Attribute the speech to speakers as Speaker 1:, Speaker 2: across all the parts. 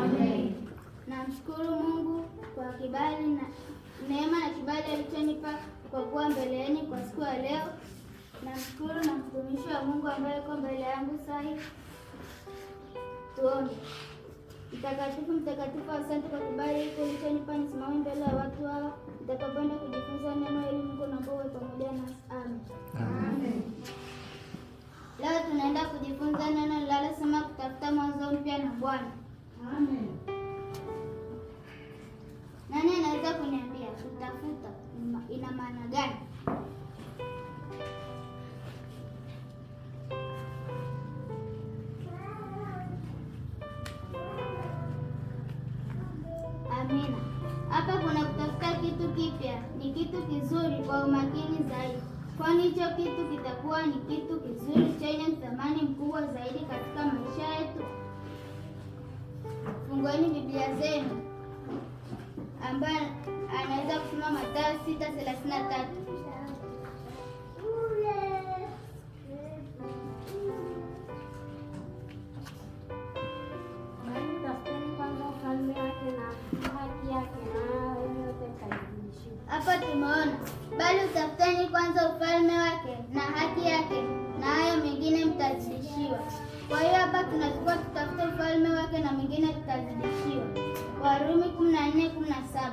Speaker 1: Amen. Namshukuru Mungu kwa kibali na neema na kibali alichonipa kwa kuwa mbele yenu kwa siku ya leo. Namshukuru na mtumishi wa Mungu ambaye yuko mbele yangu sasa. Tuombe. Mtakatifu, mtakatifu, asante kwa kibali hiki ulichonipa nisimame mbele ya watu hao nitakapoenda kujifunza neno hili. Mungu naomba uwe pamoja nasi. Amen. Amen. Leo tunaenda kujifunza neno linalosema kutafuta mwanzo mpya na Bwana. Amen. Nani anaweza kuniambia kutafuta ina maana gani? Amina. Hapa kuna kutafuta kitu kipya, ni kitu kizuri kwa umakini zaidi, kwani hicho kitu kitakuwa ni kitu kizuri chenye thamani mkubwa zaidi katika maisha yetu. Fungueni Biblia zenu ambaye anaweza kusoma Mathayo 6:33. Hapa tumeona bali utafuteni kwanza ufalme wake na haki yake, na hayo mengine mtazidishiwa. Kwa hiyo hapa tunachukua tutafute ufalme wake na mengine tutazidishiwa. Warumi 14:17.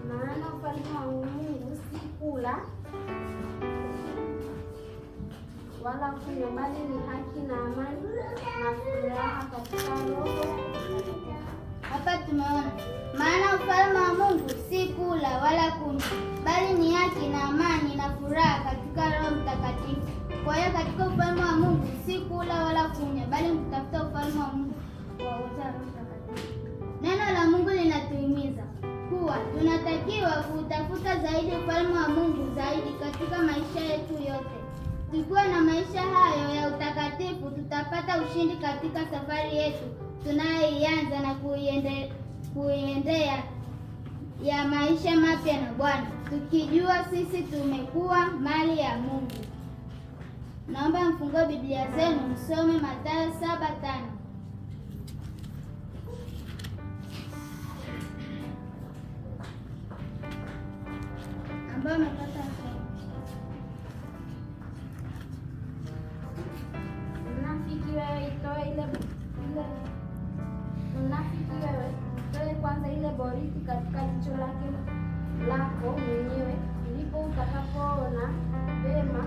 Speaker 2: Maana ufalme wa Mungu si kula wala kunywa, bali ni haki na amani na furaha katika Roho.
Speaker 1: Hapa tumeona maana ufalme wa Mungu si kula wala kunywa, bali ni haki na amani na furaha katika Roho Mtakatifu. Kwa hiyo katika ufalme wa Mungu si kula wala kunywa, bali mtafuta ufalme wa Mungu kwa uwezo wa Roho Mtakatifu. Neno la Mungu linatuhimiza kuwa tunatakiwa kutafuta zaidi ufalme wa Mungu zaidi katika maisha yetu yote. Tukiwa na maisha hayo ya utakatifu, tutapata ushindi katika safari yetu tunayoianza na kuiendea ya maisha mapya na Bwana, tukijua sisi tumekuwa mali ya Mungu. Naomba mfungue Biblia zenu msome Mathayo 7:5. ambayo amepata
Speaker 2: Mnafiki wewe, itoe kwanza ile boriti katika jicho lako mwenyewe, ndipo utakapoona vema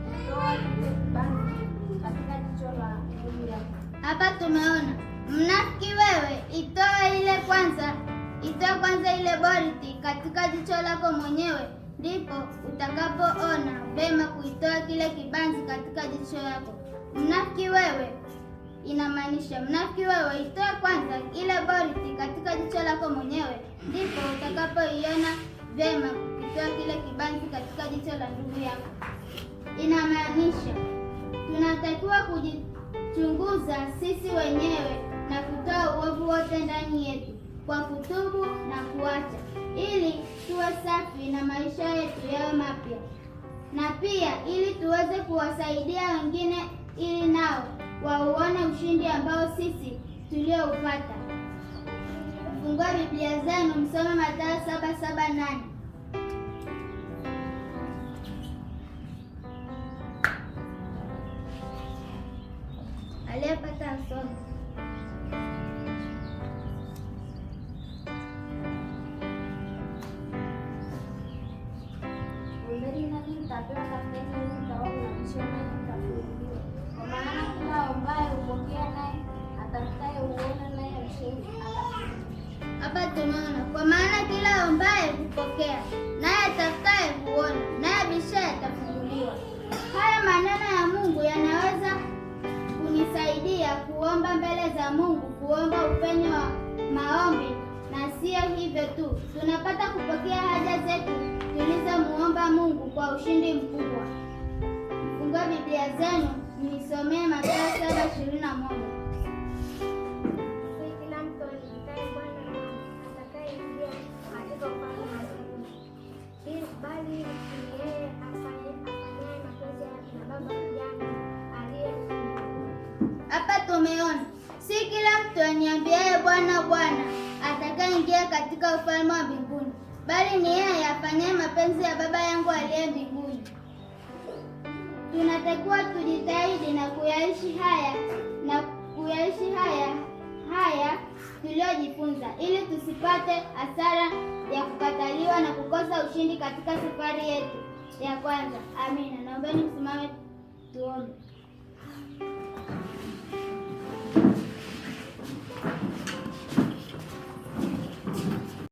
Speaker 2: kutoa ile kibanzi katika jicho la ndugu yako.
Speaker 1: Hapa tumeona mnafiki wewe, itoe kwanza ile boriti katika jicho lako mwenyewe, ndipo utakapoona vema kuitoa kile kibanzi katika jicho lako. Mnafiki wewe inamaanisha mnafiki wewe, itoe kwanza ile boriti katika jicho lako mwenyewe, ndipo utakapoiona vema kuitoa kile kibanzi katika jicho la ndugu yako. Inamaanisha tunatakiwa kujichunguza sisi wenyewe na kutoa uovu wote ndani yetu kwa kutubu na kuacha, ili tuwe safi na maisha yetu yawe mapya, na pia ili tuweze kuwasaidia wengine ili nao wauone ushindi ambao sisi tulioupata. Fungua Biblia zenu msome Mathayo 7:7-8. Aliyepata asome.
Speaker 2: Kwa maana kila ambaye hupokea naye atafutaye huona, naye mshindi atapewa.
Speaker 1: Hapa tumeona kwa maana kila ambaye hupokea naye atafutaye huona, naye abishaye atafunguliwa. Haya maneno ya Mungu yanaweza kunisaidia kuomba mbele za Mungu, kuomba upenyo wa maombi, na sio hivyo tu, tunapata kupokea haja zetu tulizomuomba Mungu kwa ushindi mkubwa. Fungua Biblia zenu nisomee Mathayo 7:21.
Speaker 2: Kila mtu amtaye Bwana na atakayemjua
Speaker 1: mtu aniambiaye Bwana, Bwana atakayeingia katika ufalme wa mbinguni, bali ni yeye afanyaye mapenzi ya Baba yangu aliye mbinguni. Tunatakiwa tujitahidi na kuyaishi haya tuliojifunza, ili tusipate hasara ya kukataliwa na kukosa ushindi katika safari yetu ya kwanza. Amina. Naombeni msimame tuombe.